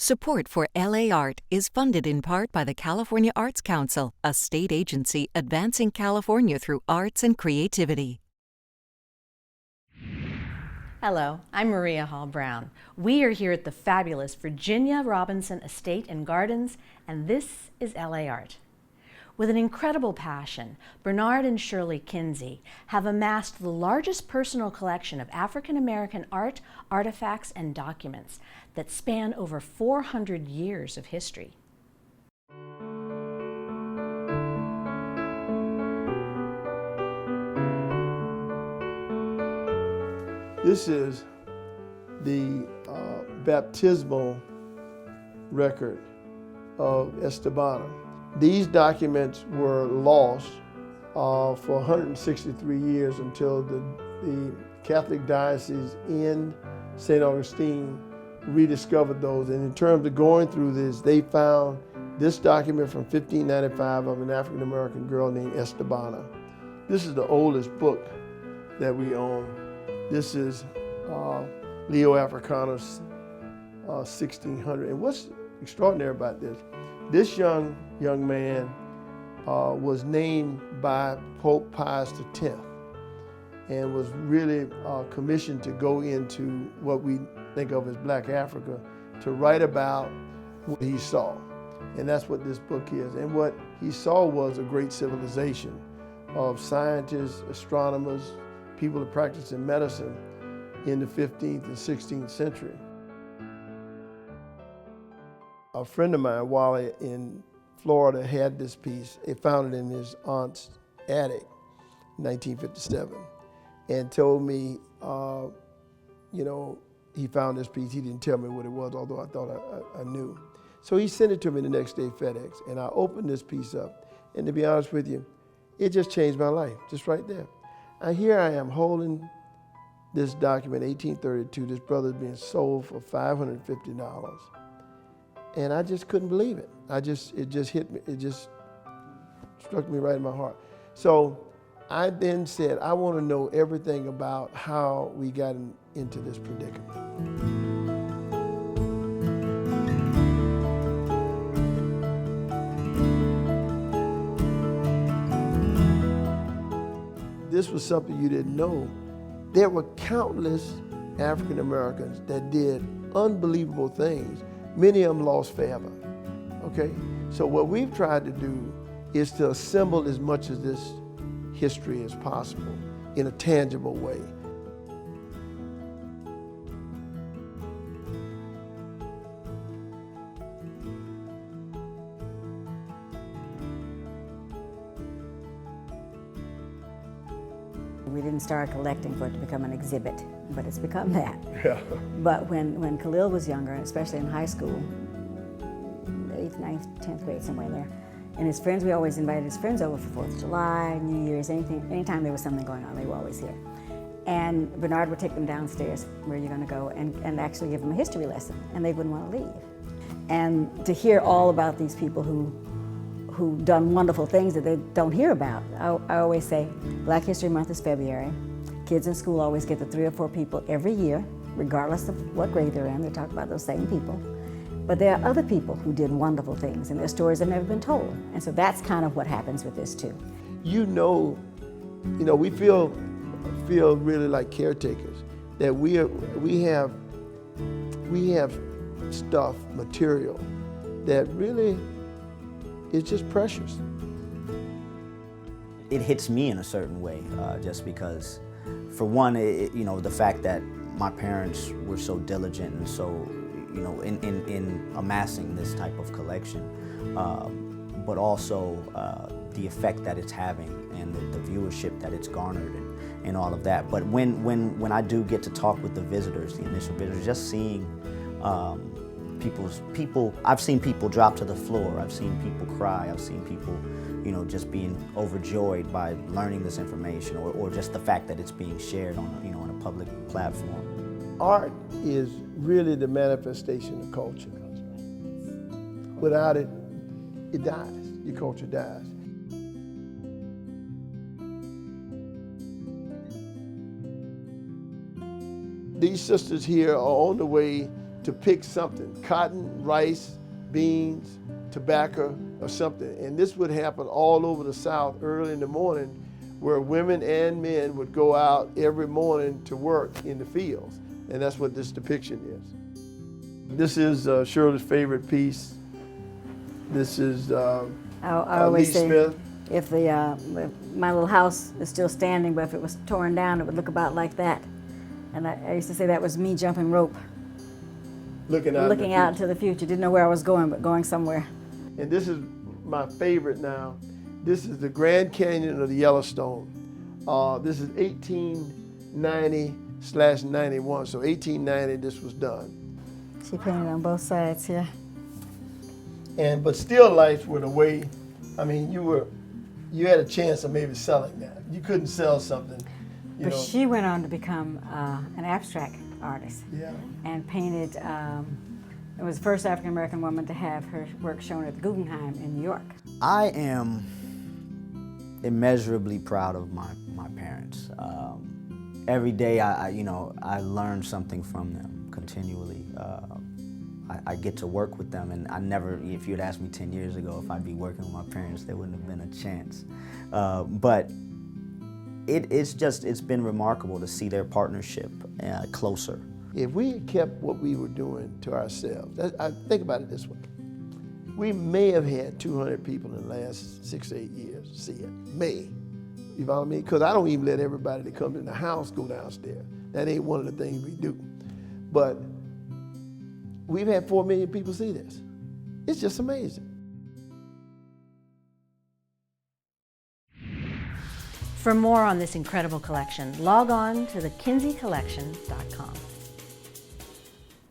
Support for LAART is funded in part by the California Arts Council, a state agency advancing California through arts and creativity. Hello, I'm Maria Hall Brown. We are here at the fabulous Virginia Robinson Estate and Gardens, and this is LAART. With an incredible passion, Bernard and Shirley Kinsey have amassed the largest personal collection of African American art, artifacts, and documents that span over 400 years of history. This is the baptismal record of Esteban. These documents were lost for 163 years until the Catholic diocese in St. Augustine rediscovered those. And in terms of going through this, they found this document from 1595 of an African American girl named Estebana. This is the oldest book that we own. This is Leo Africanus, 1600. And what's extraordinary about this young man was named by Pope Pius X and was really commissioned to go into what we think of as Black Africa, to write about what he saw. And that's what this book is. And what he saw was a great civilization of scientists, astronomers, people that practiced in medicine in the 15th and 16th century. A friend of mine, Wally, in Florida, had this piece. He found it in his aunt's attic in 1957 and told me, he found this piece. He didn't tell me what it was, although I thought I knew. So he sent it to me the next day, FedEx, and I opened this piece up. And to be honest with you, it just changed my life, just right there. And here I am holding this document, 1832, this brother's being sold for $550. And I just couldn't believe it. It just hit me, it just struck me right in my heart. So I then said, I want to know everything about how we got into this predicament. This was something you didn't know. There were countless African Americans that did unbelievable things. Many of them lost forever, okay? So what we've tried to do is to assemble as much of this history as possible in a tangible way. We didn't start collecting for it to become an exhibit, but it's become that. Yeah. But when Khalil was younger, especially in high school, 8th, 9th, 10th grade, somewhere there, and his friends, we always invited his friends over for 4th of July, New Year's, anytime there was something going on, they were always here. And Bernard would take them downstairs, where you're gonna go, and actually give them a history lesson, and they wouldn't want to leave. And to hear all about these people who've done wonderful things that they don't hear about. I always say Black History Month is February. Kids in school always get the 3 or 4 people every year, regardless of what grade they're in. They talk about those same people. But there are other people who did wonderful things, and their stories have never been told. And so that's kind of what happens with this too. We feel really like caretakers, that we have stuff, material, that really is just precious. It hits me in a certain way, just because, for one, the fact that my parents were so diligent and so, in amassing this type of collection, but also the effect that it's having and the viewership that it's garnered and all of that. But when I do get to talk with the visitors, the initial visitors, just seeing I've seen people drop to the floor, I've seen people cry, I've seen people, just being overjoyed by learning this information, or just the fact that it's being shared on, on a public platform. Art is really the manifestation of culture. Without it, it dies. Your culture dies. These sisters here are on the way to pick something, cotton, rice, beans, tobacco, or something. And this would happen all over the South early in the morning, where women and men would go out every morning to work in the fields. And that's what this depiction is. This is Shirley's favorite piece. This is I Lee always say, Smith. if my little house is still standing, but if it was torn down, it would look about like that. And I used to say that was me jumping rope, Looking out into the future. Didn't know where I was going, but going somewhere. And this is my favorite now. This is the Grand Canyon of the Yellowstone. This is 1890/91. So 1890, this was done. She painted on both sides here. But still lifes were the way, I mean, you had a chance of maybe selling that. You couldn't sell something, you But know. she went on to become an abstract artist. Yeah. And painted, it was the first African American woman to have her work shown at the Guggenheim in New York. I am immeasurably proud of my parents. Every day I learn something from them continually. I get to work with them, and I never, if you'd asked me 10 years ago if I'd be working with my parents, there wouldn't have been a chance. But it's been remarkable to see their partnership closer. If we had kept what we were doing to ourselves, I think about it this way. We may have had 200 people in the last 6 to 8 years see it. May. You follow me? Because I don't even let everybody that comes in the house go downstairs. That ain't one of the things we do. But we've had 4 million people see this. It's just amazing. For more on this incredible collection, log on to thekinseycollection.com.